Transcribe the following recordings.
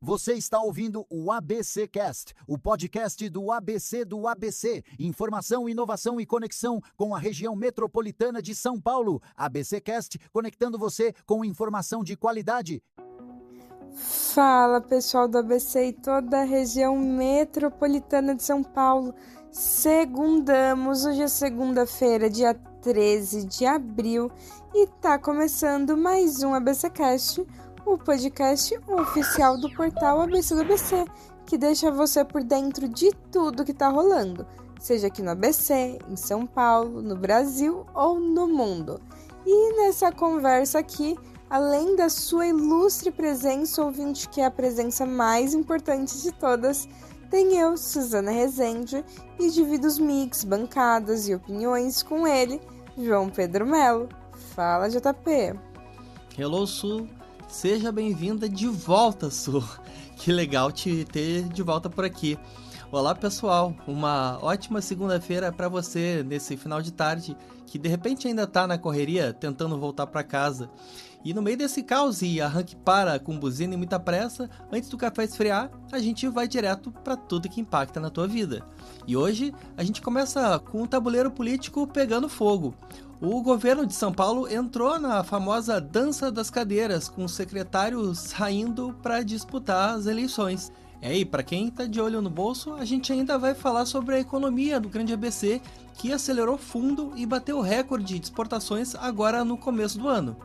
Você está ouvindo o ABC Cast, o podcast do ABC. Informação, inovação e conexão com a região metropolitana de São Paulo. ABC Cast, conectando você com informação de qualidade. Fala, pessoal do ABC e toda a região metropolitana de São Paulo. Segundamos, hoje é segunda-feira, dia 13 de abril, e tá começando mais um ABC Cast, o podcast oficial do portal ABC do ABC, que deixa você por dentro de tudo que tá rolando, seja aqui no ABC, em São Paulo, no Brasil ou no mundo. E nessa conversa aqui, além da sua ilustre presença, ouvinte, que é a presença mais importante de todas, tem eu, Suzana Rezende, e divido os mix, bancadas e opiniões com ele, João Pedro Melo. Fala, JP. Hello, Su. Seja bem-vinda de volta, Su. Que legal te ter de volta por aqui. Olá, pessoal. Uma ótima segunda-feira para você nesse final de tarde, que de repente ainda tá na correria, tentando voltar para casa. E no meio desse caos e arranque para com buzina e muita pressa, antes do café esfriar, a gente vai direto para tudo que impacta na tua vida. E hoje a gente começa com o tabuleiro político pegando fogo. O governo de São Paulo entrou na famosa dança das cadeiras, com os secretários saindo para disputar as eleições. E para quem está de olho no bolso, a gente ainda vai falar sobre a economia do grande ABC, que acelerou fundo e bateu recorde de exportações agora no começo do ano.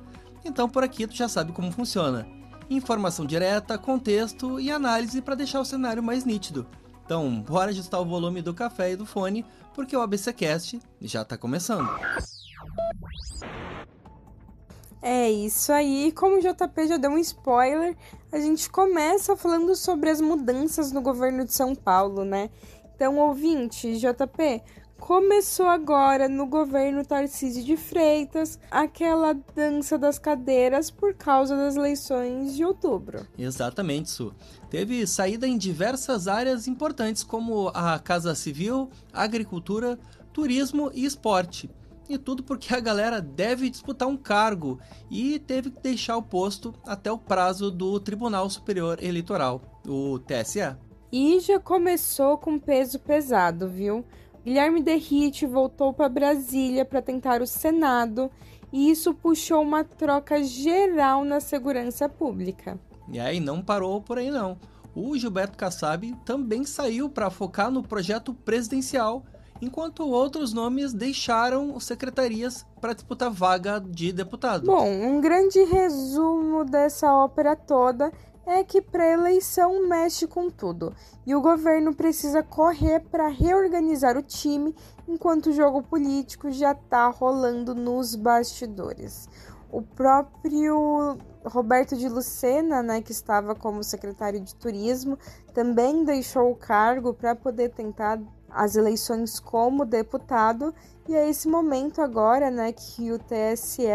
Então por aqui tu já sabe como funciona. Informação direta, contexto e análise para deixar o cenário mais nítido. Então bora ajustar o volume do café e do fone, porque o ABC Cast já está começando. É isso aí, como o JP já deu um spoiler, a gente começa falando sobre as mudanças no governo de São Paulo, né? Então, ouvinte, JP, começou agora no governo Tarcísio de Freitas aquela dança das cadeiras por causa das eleições de outubro. Exatamente, Su. Teve saída em diversas áreas importantes como a Casa Civil, Agricultura, Turismo e Esporte. E tudo porque a galera deve disputar um cargo e teve que deixar o posto até o prazo do Tribunal Superior Eleitoral, o TSE. E já começou com peso pesado, viu? Guilherme Derrite voltou para Brasília para tentar o Senado e isso puxou uma troca geral na segurança pública. E aí não parou por aí não. O Gilberto Kassab também saiu para focar no projeto presidencial, enquanto outros nomes deixaram secretarias para disputar vaga de deputado. Bom, um grande resumo dessa ópera toda é que pré-eleição mexe com tudo e o governo precisa correr para reorganizar o time enquanto o jogo político já está rolando nos bastidores. O próprio Roberto de Lucena, né, que estava como secretário de Turismo, também deixou o cargo para poder tentar as eleições como deputado, e é esse momento agora, né, que o TSE,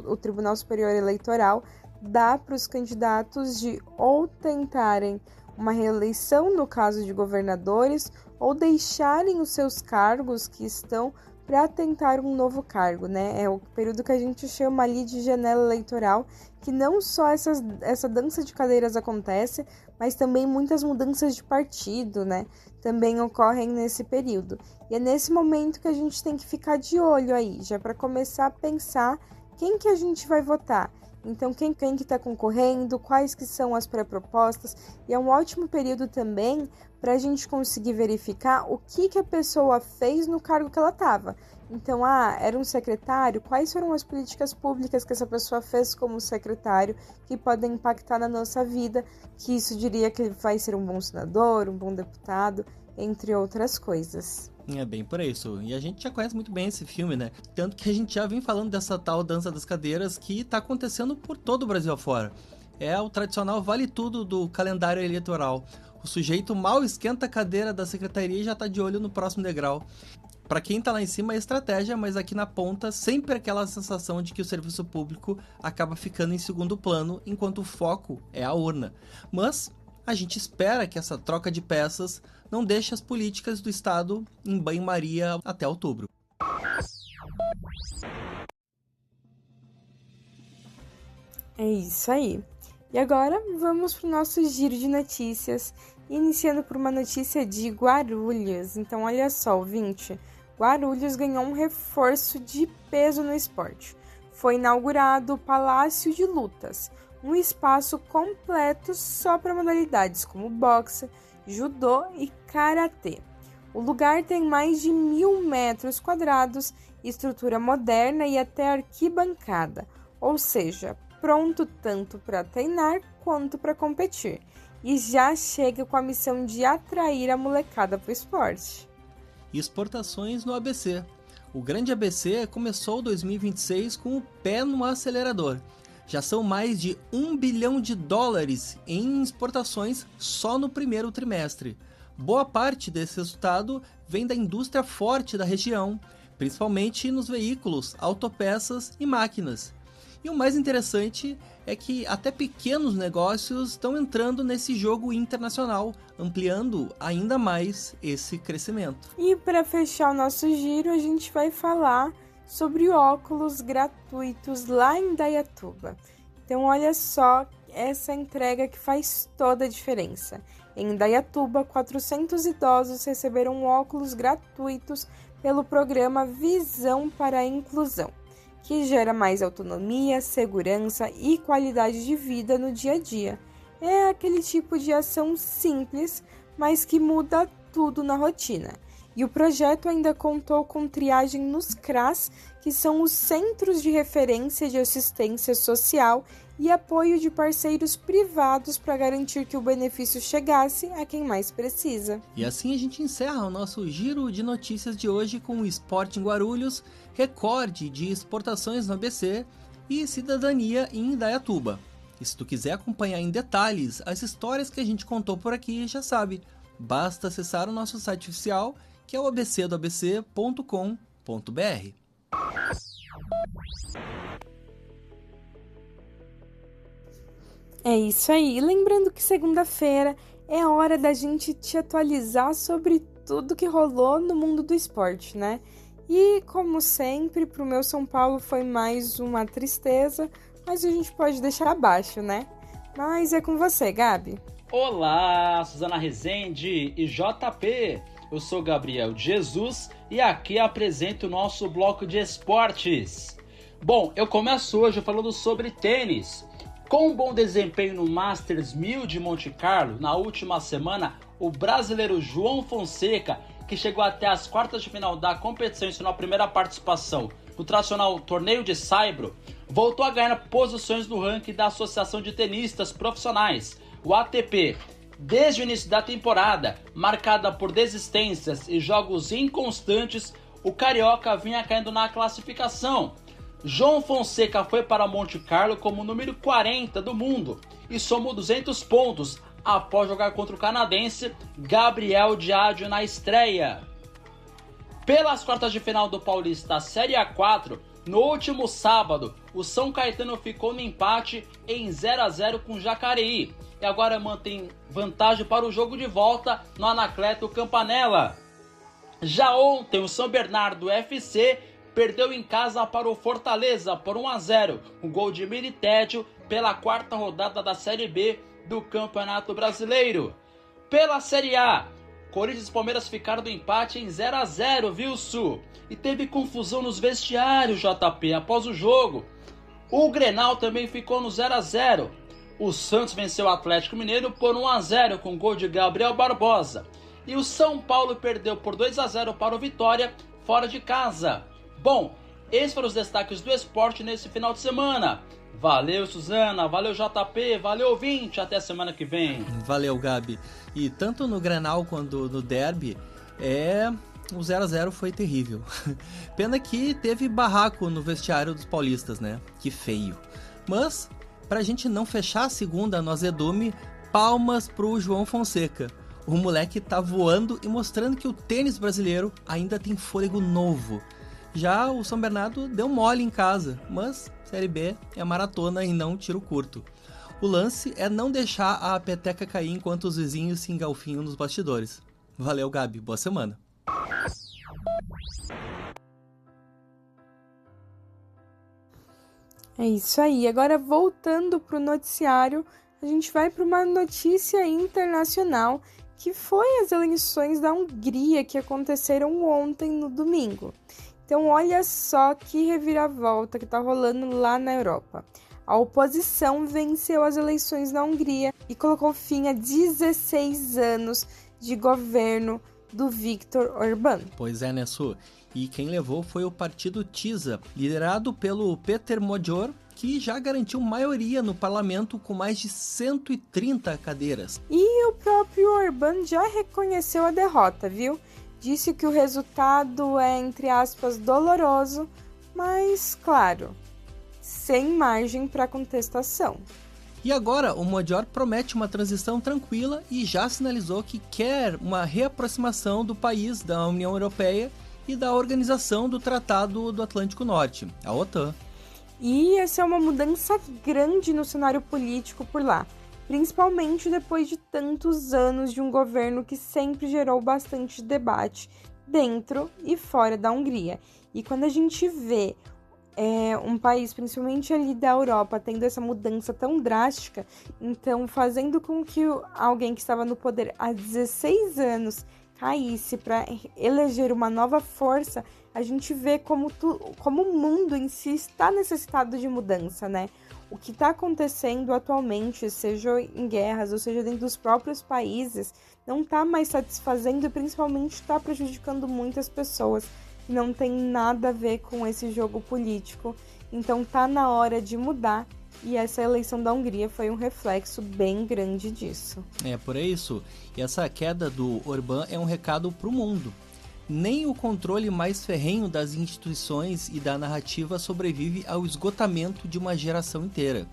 o Tribunal Superior Eleitoral, dá para os candidatos de ou tentarem uma reeleição no caso de governadores ou deixarem os seus cargos que estão para tentar um novo cargo, né? É o período que a gente chama ali de janela eleitoral, que não só essa dança de cadeiras acontece, mas também muitas mudanças de partido, né? Também ocorrem nesse período. E é nesse momento que a gente tem que ficar de olho aí, já para começar a pensar quem que a gente vai votar. Então, quem que está concorrendo, quais que são as pré-propostas, e é um ótimo período também para a gente conseguir verificar o que a pessoa fez no cargo que ela estava. Então, era um secretário, quais foram as políticas públicas que essa pessoa fez como secretário que podem impactar na nossa vida, que isso diria que vai ser um bom senador, um bom deputado, entre outras coisas. É bem por isso. E a gente já conhece muito bem esse filme, né? Tanto que a gente já vem falando dessa tal dança das cadeiras que tá acontecendo por todo o Brasil afora. É o tradicional vale tudo do calendário eleitoral. O sujeito mal esquenta a cadeira da secretaria e já tá de olho no próximo degrau. Para quem tá lá em cima é estratégia, mas aqui na ponta sempre aquela sensação de que o serviço público acaba ficando em segundo plano, enquanto o foco é a urna. Mas a gente espera que essa troca de peças não deixe as políticas do Estado em banho-maria até outubro. É isso aí. E agora vamos para o nosso giro de notícias, iniciando por uma notícia de Guarulhos. Então olha só, ouvinte, Guarulhos ganhou um reforço de peso no esporte. Foi inaugurado o Palácio de Lutas, um espaço completo só para modalidades como boxe, judô e karatê. O lugar tem mais de 1.000 metros quadrados, estrutura moderna e até arquibancada, ou seja, pronto tanto para treinar quanto para competir. E já chega com a missão de atrair a molecada para o esporte. Exportações no ABC. O grande ABC começou 2026 com o pé no acelerador. Já são mais de $1 bilhão em exportações só no primeiro trimestre. Boa parte desse resultado vem da indústria forte da região, principalmente nos veículos, autopeças e máquinas. E o mais interessante é que até pequenos negócios estão entrando nesse jogo internacional, ampliando ainda mais esse crescimento. E para fechar o nosso giro, a gente vai falar sobre óculos gratuitos lá em Indaiatuba. Então olha só essa entrega que faz toda a diferença. Em Indaiatuba, 400 idosos receberam óculos gratuitos pelo programa Visão para a Inclusão, que gera mais autonomia, segurança e qualidade de vida no dia a dia. É aquele tipo de ação simples, mas que muda tudo na rotina. E o projeto ainda contou com triagem nos CRAS, que são os Centros de Referência de Assistência Social, e apoio de parceiros privados para garantir que o benefício chegasse a quem mais precisa. E assim a gente encerra o nosso giro de notícias de hoje com o esporte em Guarulhos, recorde de exportações no ABC e cidadania em Indaiatuba. E se tu quiser acompanhar em detalhes as histórias que a gente contou por aqui, já sabe, basta acessar o nosso site oficial, que é o abcdoabc.com.br. É isso aí. Lembrando que segunda-feira é hora da gente te atualizar sobre tudo que rolou no mundo do esporte, né? E, como sempre, pro meu São Paulo foi mais uma tristeza, mas a gente pode deixar abaixo, né? Mas é com você, Gabi. Olá, Suzana Rezende e JP. Eu sou Gabriel Jesus e aqui apresento o nosso bloco de esportes. Bom, eu começo hoje falando sobre tênis. Com um bom desempenho no Masters 1000 de Monte Carlo, na última semana, o brasileiro João Fonseca, que chegou até as quartas de final da competição em sua primeira participação no tradicional torneio de saibro, voltou a ganhar posições no ranking da Associação de Tenistas Profissionais, o ATP. Desde o início da temporada, marcada por desistências e jogos inconstantes, o carioca vinha caindo na classificação. João Fonseca foi para Monte Carlo como número 40 do mundo e somou 200 pontos após jogar contra o canadense Gabriel Diádio na estreia. Pelas quartas de final do Paulista Série A4, no último sábado, o São Caetano ficou no empate em 0-0 com o Jacareí e agora mantém vantagem para o jogo de volta no Anacleto Campanella. Já ontem, o São Bernardo FC perdeu em casa para o Fortaleza por 1-0, um gol de Militédio pela quarta rodada da Série B do Campeonato Brasileiro. Pela Série A, Corinthians e Palmeiras ficaram do empate em 0-0, viu, Su? E teve confusão nos vestiários, JP, após o jogo. O Grenal também ficou no 0-0. O Santos venceu o Atlético Mineiro por 1-0 com gol de Gabriel Barbosa. E o São Paulo perdeu por 2-0 para o Vitória, fora de casa. Bom, esses foram os destaques do esporte nesse final de semana. Valeu, Suzana, valeu, JP, valeu, ouvinte, até a semana que vem. Valeu, Gabi. E tanto no Grenal quanto no Derby, o 0-0 foi terrível. Pena que teve barraco no vestiário dos paulistas, né? Que feio. Mas, pra gente não fechar a segunda no azedume, palmas pro João Fonseca. O moleque tá voando e mostrando que o tênis brasileiro ainda tem fôlego novo. Já o São Bernardo deu mole em casa, mas Série B é maratona e não tiro curto. O lance é não deixar a peteca cair enquanto os vizinhos se engalfinham nos bastidores. Valeu, Gabi. Boa semana. É isso aí. Agora, voltando pro noticiário, a gente vai para uma notícia internacional, que foi as eleições da Hungria que aconteceram ontem no domingo. Então olha só que reviravolta que está rolando lá na Europa. A oposição venceu as eleições na Hungria e colocou fim a 16 anos de governo do Viktor Orbán. Pois é, né, Su? E quem levou foi o partido TISA, liderado pelo Péter Magyar, que já garantiu maioria no parlamento com mais de 130 cadeiras. E o próprio Orbán já reconheceu a derrota, viu? Disse que o resultado é, entre aspas, doloroso, mas, claro, sem margem para contestação. E agora o Magyar promete uma transição tranquila e já sinalizou que quer uma reaproximação do país da União Europeia e da Organização do Tratado do Atlântico Norte, a OTAN. E essa é uma mudança grande no cenário político por lá, principalmente depois de tantos anos de um governo que sempre gerou bastante debate dentro e fora da Hungria. E quando a gente vê um país, principalmente ali da Europa, tendo essa mudança tão drástica, então fazendo com que alguém que estava no poder há 16 anos caísse para eleger uma nova força, a gente vê como o mundo em si está necessitado de mudança, né? O que está acontecendo atualmente, seja em guerras ou seja dentro dos próprios países, não está mais satisfazendo e principalmente está prejudicando muitas pessoas que não tem nada a ver com esse jogo político. Então tá na hora de mudar e essa eleição da Hungria foi um reflexo bem grande disso. Por isso. E essa queda do Orbán é um recado para o mundo. Nem o controle mais ferrenho das instituições e da narrativa sobrevive ao esgotamento de uma geração inteira.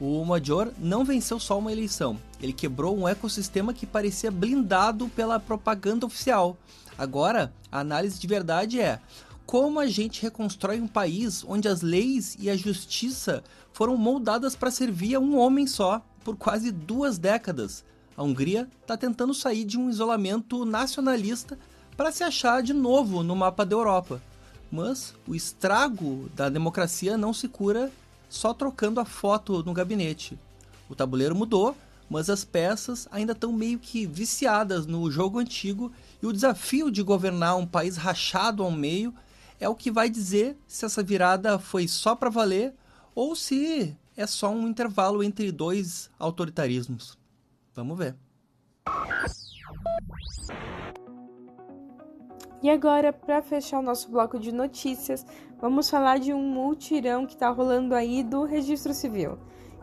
O Magyar não venceu só uma eleição, ele quebrou um ecossistema que parecia blindado pela propaganda oficial. Agora, a análise de verdade é como a gente reconstrói um país onde as leis e a justiça foram moldadas para servir a um homem só por quase 2 décadas. A Hungria está tentando sair de um isolamento nacionalista para se achar de novo no mapa da Europa. Mas o estrago da democracia não se cura só trocando a foto no gabinete. O tabuleiro mudou, mas as peças ainda estão meio que viciadas no jogo antigo e o desafio de governar um país rachado ao meio é o que vai dizer se essa virada foi só para valer ou se é só um intervalo entre 2 autoritarismos. Vamos ver. E agora, para fechar o nosso bloco de notícias, vamos falar de um mutirão que está rolando aí do Registro Civil.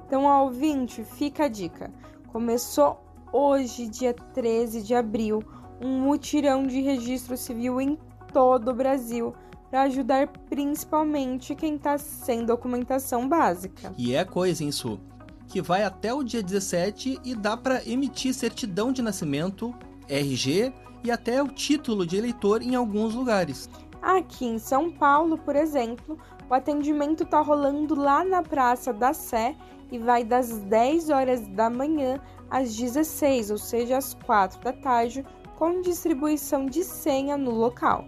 Então, ao ouvinte, fica a dica. Começou hoje, dia 13 de abril, um mutirão de registro civil em todo o Brasil para ajudar principalmente quem está sem documentação básica. E é coisa, hein, Su? Que vai até o dia 17 e dá para emitir certidão de nascimento, RG e até o título de eleitor em alguns lugares. Aqui em São Paulo, por exemplo, o atendimento está rolando lá na Praça da Sé e vai das 10 horas da manhã às 16, ou seja, às 4 da tarde, com distribuição de senha no local.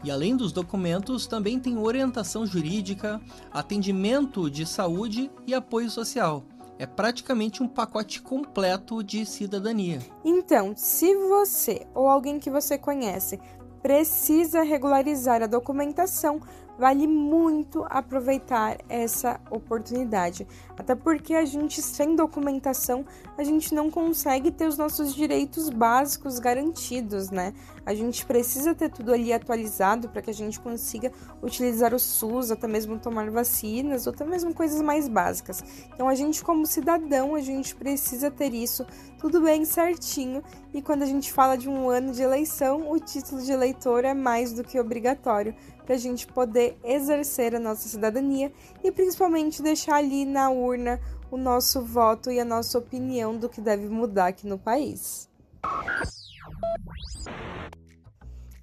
E além dos documentos, também tem orientação jurídica, atendimento de saúde e apoio social. É praticamente um pacote completo de cidadania. Então, se você ou alguém que você conhece precisa regularizar a documentação, vale muito aproveitar essa oportunidade. Até porque a gente, sem documentação, a gente não consegue ter os nossos direitos básicos garantidos, né? A gente precisa ter tudo ali atualizado para que a gente consiga utilizar o SUS, até mesmo tomar vacinas, ou até mesmo coisas mais básicas. Então, a gente, como cidadão, a gente precisa ter isso tudo bem certinho. E quando a gente fala de um ano de eleição, o título de eleitor é mais do que obrigatório para a gente poder exercer a nossa cidadania e principalmente deixar ali na urna o nosso voto e a nossa opinião do que deve mudar aqui no país.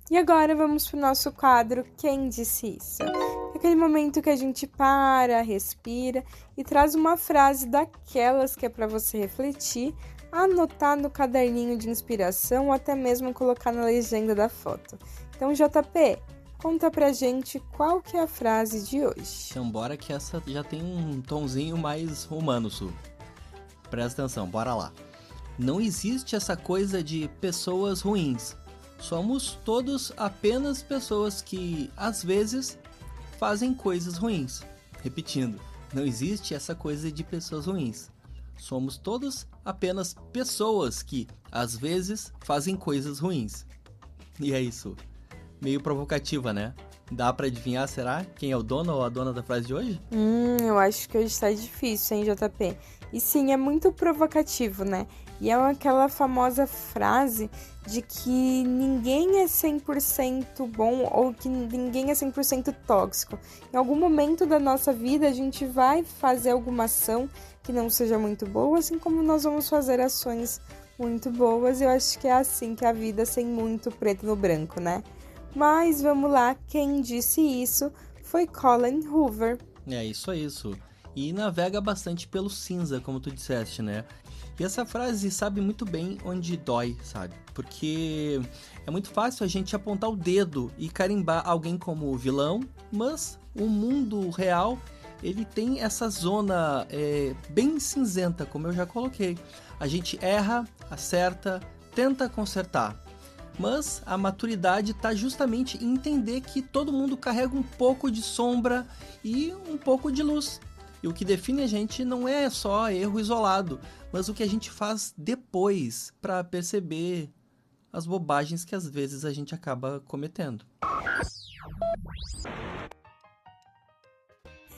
E agora vamos para o nosso quadro Quem Disse Isso? Aquele momento que a gente para, respira e traz uma frase daquelas que é para você refletir, anotar no caderninho de inspiração ou até mesmo colocar na legenda da foto. Então, JP, conta pra gente qual que é a frase de hoje. Então, bora que essa já tem um tonzinho mais humano, Su. Presta atenção, bora lá. Não existe essa coisa de pessoas ruins. Somos todos apenas pessoas que, às vezes, fazem coisas ruins. Repetindo, não existe essa coisa de pessoas ruins. Somos todos apenas pessoas que, às vezes, fazem coisas ruins. E é isso. Meio provocativa, né? Dá pra adivinhar, será? Quem é o dono ou a dona da frase de hoje? Eu acho que hoje tá difícil, hein, JP? E sim, é muito provocativo, né? E é aquela famosa frase de que ninguém é 100% bom ou que ninguém é 100% tóxico. Em algum momento da nossa vida, a gente vai fazer alguma ação que não seja muito boa, assim como nós vamos fazer ações muito boas. Eu acho que é assim que a vida, sem muito preto no branco, né? Mas vamos lá, quem disse isso foi Colin Hoover. É isso. E navega bastante pelo cinza, como tu disseste, né? E essa frase sabe muito bem onde dói, sabe? Porque é muito fácil a gente apontar o dedo e carimbar alguém como vilão, mas o mundo real, ele tem essa zona bem cinzenta, como eu já coloquei. A gente erra, acerta, tenta consertar. Mas a maturidade está justamente em entender que todo mundo carrega um pouco de sombra e um pouco de luz. E o que define a gente não é só erro isolado, mas o que a gente faz depois para perceber as bobagens que às vezes a gente acaba cometendo.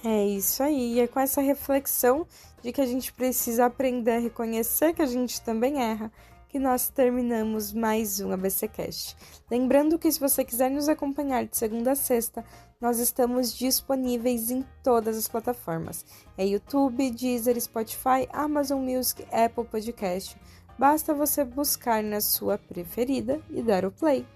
É isso aí, e é com essa reflexão de que a gente precisa aprender a reconhecer que a gente também erra, que nós terminamos mais um ABCcast. Lembrando que se você quiser nos acompanhar de segunda a sexta, nós estamos disponíveis em todas as plataformas. É YouTube, Deezer, Spotify, Amazon Music, Apple Podcast. Basta você buscar na sua preferida e dar o play.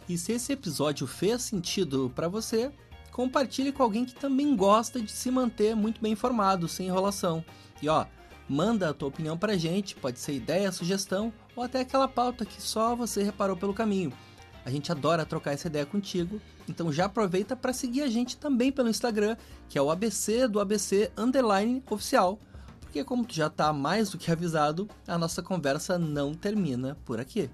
E se esse episódio fez sentido para você, compartilhe com alguém que também gosta de se manter muito bem informado, sem enrolação. E manda a tua opinião pra gente, pode ser ideia, sugestão ou até aquela pauta que só você reparou pelo caminho. A gente adora trocar essa ideia contigo, então já aproveita para seguir a gente também pelo Instagram, que é o ABC do ABC _oficial, porque como tu já tá mais do que avisado, a nossa conversa não termina por aqui.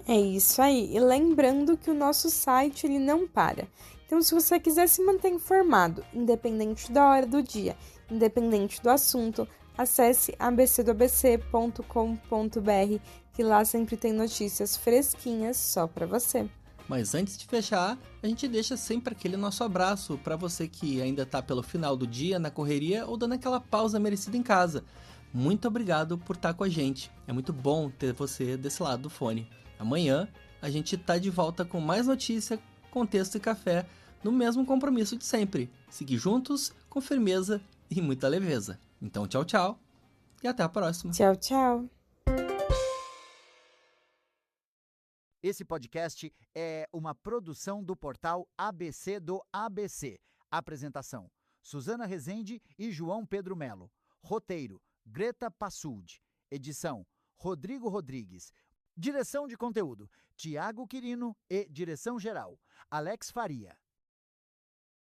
É isso aí, e lembrando que o nosso site ele não para. Então se você quiser se manter informado, independente da hora do dia, independente do assunto, acesse abcdoabc.com.br, que lá sempre tem notícias fresquinhas só para você. Mas antes de fechar, a gente deixa sempre aquele nosso abraço para você que ainda tá pelo final do dia, na correria ou dando aquela pausa merecida em casa. Muito obrigado por estar com a gente. É muito bom ter você desse lado do fone. Amanhã a gente tá de volta com mais notícia, contexto e café, no mesmo compromisso de sempre. Seguir juntos, com firmeza e muita leveza. Então, tchau, tchau. E até a próxima. Tchau, tchau. Esse podcast é uma produção do portal ABC do ABC. Apresentação: Suzana Rezende e João Pedro Melo. Roteiro: Greta Passuldi. Edição: Rodrigo Rodrigues. Direção de conteúdo: Tiago Quirino e direção geral: Alex Faria.